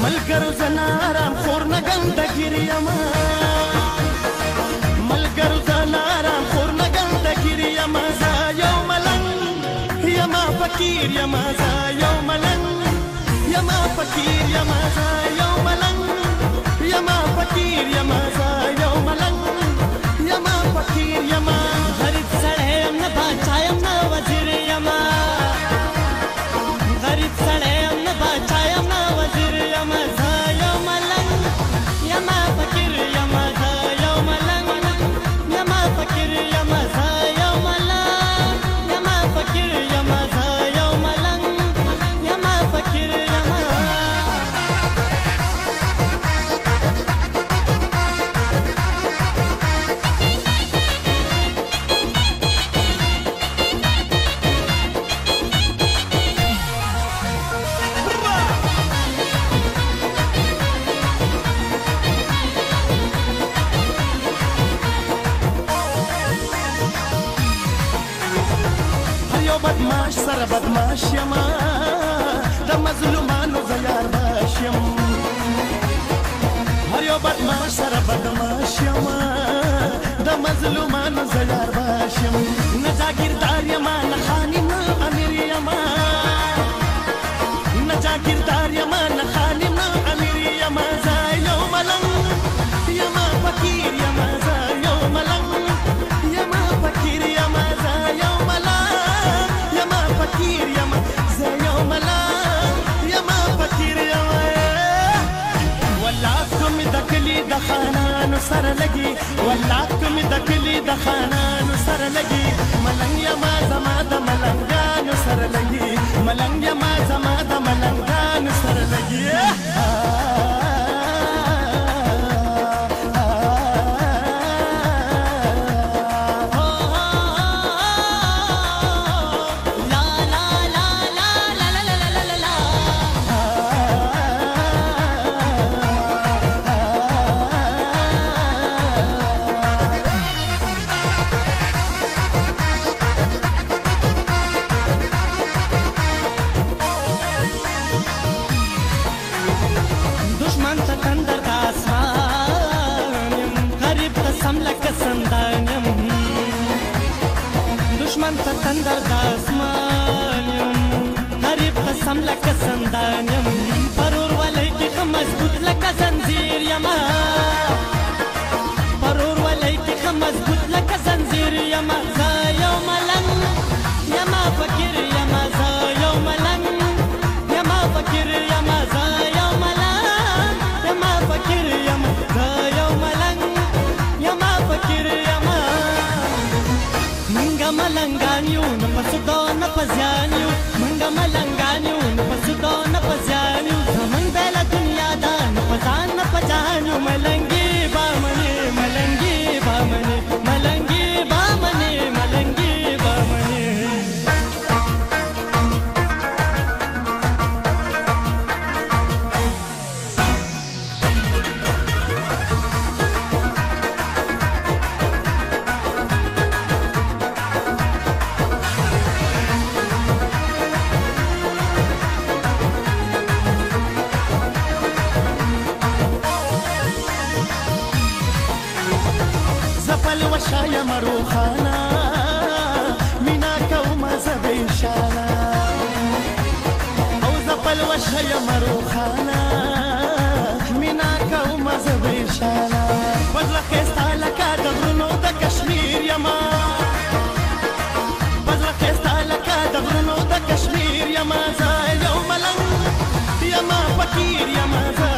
ملګرو زنارام خور نه ګندګیر یما ملګرو زنارام خور نه ګندګیر یما زه یو ملنګ یما فقیر یما زه یو ملنګ یما فقیر یما زه یو ملنګ یما فقیر یما زه یو ملنګ یما فقیر یما غریب سړی یم نه باچا یم نه وزیر یما غریب سړی یم نه باچا یم نه وزیر یما زه یو ملنګ یما فقیر یما زه یو ملنګ یما فقیر یما زه یو ملنګ یما فقیر یما زه یو ملنګ یما فقیر یما بدماش سره بدماش یما د مظلومانو زه یار باش یم هر یو بدماش سره بدماش یما د مظلومانو زه یار باش یم نه جاګیردار یما نه خانم امیر یما نه جاګیردار یما نه خانم امیر یما زه یو ملنګ یما فقیر یما زه یو ملنګ یما فقیر یما زه یو فقیر یما زه یو ملنګ یما فقیر یما والله کوم د کلي د خانانو سره لګي والله کوم د کلي د خانانو سره لګي ملنګ یما زما د ملنګانو سره لګي ملنګ یما زما د ملنګانو سره لګي دشمن ته تندر د اسمان یم غریب ته سم لکه سندان یم پرور ولی کې ښه مضبوط لکه زنځیر یما پرور ولی کې ښه مضبوط لکه زنځیر یما زه یو ملنګ یما فقیر یما زه یو ملنګ یما فقیر یما زه یو ملنګ یما فقیر یما زه یو ملنګ یما فقیر یما منګه ملنګان یو نه په سودو نه په زیان یو منګه ملنګان یو نه په سودو نه په زیان یو زمونږ بیله دنیا ده نه په ځان نه په جهان یو ملنګي به منې ملنګي به منې ملنګي به منې ملنګي به منې وشا یم روخانا مینا کومه زه بېشانه او زپل وشا یم روخانا مینا کومه زه بېشانه په زړه ښایسته لکه د غرونو د کشمیر یما په زړه ښایسته لکه د غرونو د کشمیر یما زه یو ملنګ یما فقیر یما زه